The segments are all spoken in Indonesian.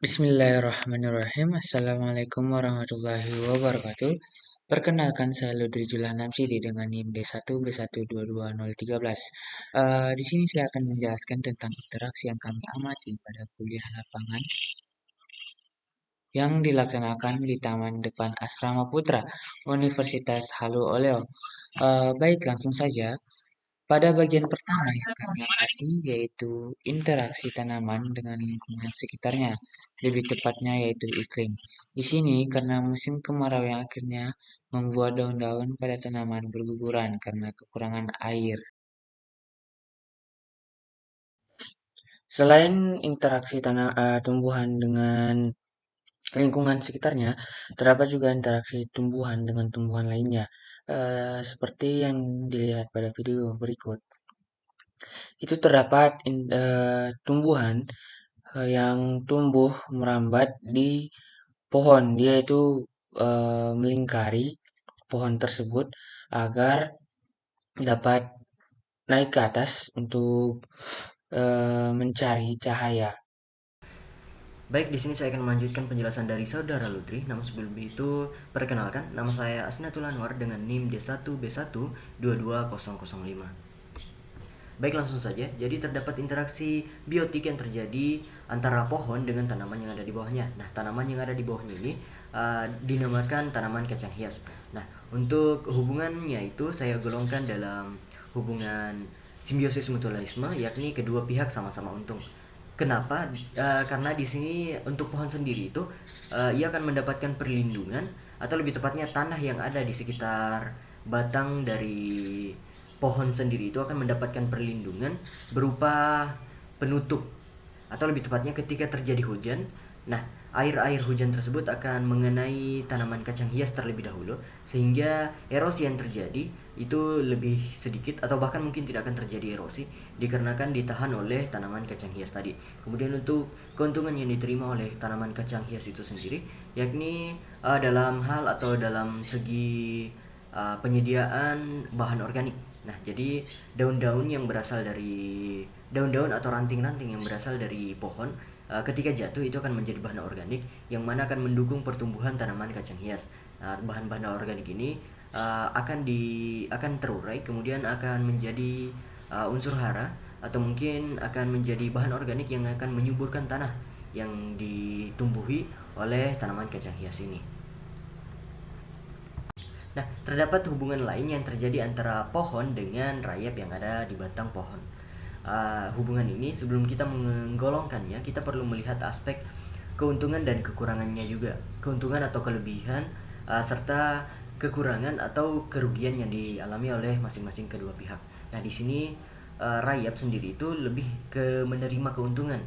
Bismillahirrahmanirrahim. Assalamualaikum warahmatullahi wabarakatuh. Perkenalkan saya Ludri Julan Namsidi dengan NIM D1B122013. Di sini saya akan menjelaskan tentang interaksi yang kami amati pada kuliah lapangan yang dilaksanakan di Taman Depan Asrama Putra Universitas Halu Oleo. Baik, langsung saja. Pada bagian pertama yang kami amati yaitu interaksi tanaman dengan lingkungan sekitarnya, lebih tepatnya yaitu iklim. Di sini karena musim kemarau yang akhirnya membuat daun-daun pada tanaman berguguran karena kekurangan air. Selain interaksi tumbuhan dengan lingkungan sekitarnya, terdapat juga interaksi tumbuhan dengan tumbuhan lainnya, seperti yang dilihat pada video berikut. Itu terdapat tumbuhan yang tumbuh merambat di pohon. Dia itu melingkari pohon tersebut agar dapat naik ke atas untuk mencari cahaya. Baik, di sini saya akan melanjutkan penjelasan dari Saudara Lutri. Namun sebelum itu, perkenalkan, nama saya Asnatul Anwar dengan NIM D1B1 22005. Baik, langsung saja. Jadi terdapat interaksi biotik yang terjadi antara pohon dengan tanaman yang ada di bawahnya. Nah, tanaman yang ada di bawahnya ini dinamakan tanaman kacang hias. Nah, untuk hubungannya itu saya golongkan dalam hubungan simbiosis mutualisme, yakni kedua pihak sama-sama untung. Kenapa? Karena di sini untuk pohon sendiri itu ia akan mendapatkan perlindungan, atau lebih tepatnya tanah yang ada di sekitar batang dari pohon sendiri itu akan mendapatkan perlindungan berupa penutup, atau lebih tepatnya ketika terjadi hujan. Nah, air-air hujan tersebut akan mengenai tanaman kacang hias terlebih dahulu, sehingga erosi yang terjadi itu lebih sedikit atau bahkan mungkin tidak akan terjadi erosi dikarenakan ditahan oleh tanaman kacang hias tadi. Kemudian untuk keuntungan yang diterima oleh tanaman kacang hias itu sendiri, yakni dalam hal atau dalam segi penyediaan bahan organik. Nah, jadi daun-daun yang berasal dari daun-daun atau ranting-ranting yang berasal dari pohon ketika jatuh itu akan menjadi bahan organik yang mana akan mendukung pertumbuhan tanaman kacang hias. Bahan-bahan organik ini akan terurai kemudian akan menjadi unsur hara atau mungkin akan menjadi bahan organik yang akan menyuburkan tanah yang ditumbuhi oleh tanaman kacang hias ini. Nah, terdapat hubungan lain yang terjadi antara pohon dengan rayap yang ada di batang pohon. Hubungan ini sebelum kita menggolongkannya, kita perlu melihat aspek keuntungan dan kekurangannya juga. Keuntungan atau kelebihan serta kekurangan atau kerugian yang dialami oleh masing-masing kedua pihak. Nah, di sini rayap sendiri itu lebih ke menerima keuntungan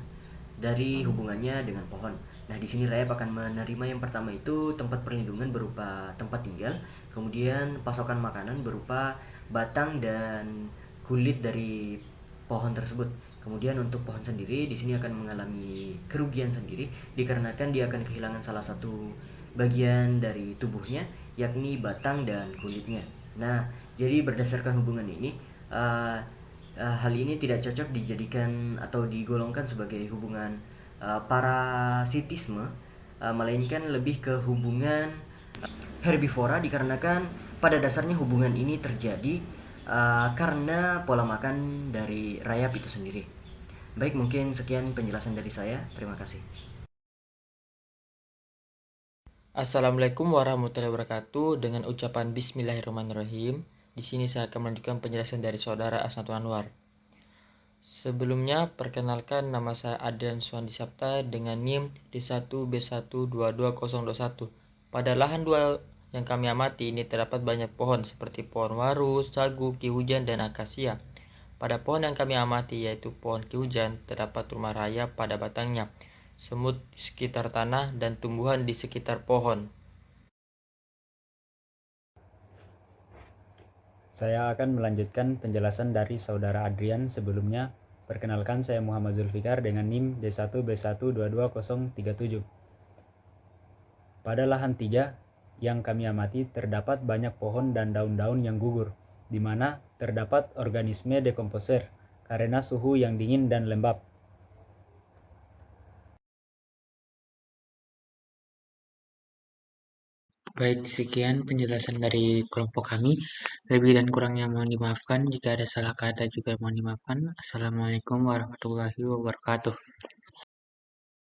dari hubungannya dengan pohon. Nah, di sini rayap akan menerima yang pertama itu tempat perlindungan berupa tempat tinggal, kemudian pasokan makanan berupa batang dan kulit dari pohon tersebut. Kemudian untuk pohon sendiri di sini akan mengalami kerugian sendiri dikarenakan dia akan kehilangan salah satu bagian dari tubuhnya, yakni batang dan kulitnya. Nah, jadi berdasarkan hubungan ini, uh, hal ini tidak cocok dijadikan atau digolongkan sebagai hubungan parasitisme, melainkan lebih ke hubungan herbivora dikarenakan pada dasarnya hubungan ini terjadi karena pola makan dari rayap itu sendiri. Baik, mungkin sekian penjelasan dari saya. Terima kasih. Assalamualaikum warahmatullahi wabarakatuh. Dengan ucapan Bismillahirrahmanirrahim, di sini saya akan melanjutkan penjelasan dari Saudara Asnatul Anwar. Sebelumnya, perkenalkan nama saya Adrian Suwandi Sapta dengan NIM D1B1222021. Pada lahan 2 yang kami amati ini terdapat banyak pohon seperti pohon waru, sagu, ki hujan, dan akasia. Pada pohon yang kami amati yaitu pohon ki hujan, terdapat rumah rayap pada batangnya, semut di sekitar tanah, dan tumbuhan di sekitar pohon. Saya akan melanjutkan penjelasan dari Saudara Adrian sebelumnya. Perkenalkan, saya Muhammad Zulfikar dengan NIM D1B1222037. Pada lahan 3 yang kami amati terdapat banyak pohon dan daun-daun yang gugur, di mana terdapat organisme dekomposer karena suhu yang dingin dan lembab. Baik, sekian penjelasan dari kelompok kami. Lebih dan kurangnya mohon dimaafkan. Jika ada salah kata juga mohon dimaafkan. Assalamualaikum warahmatullahi wabarakatuh.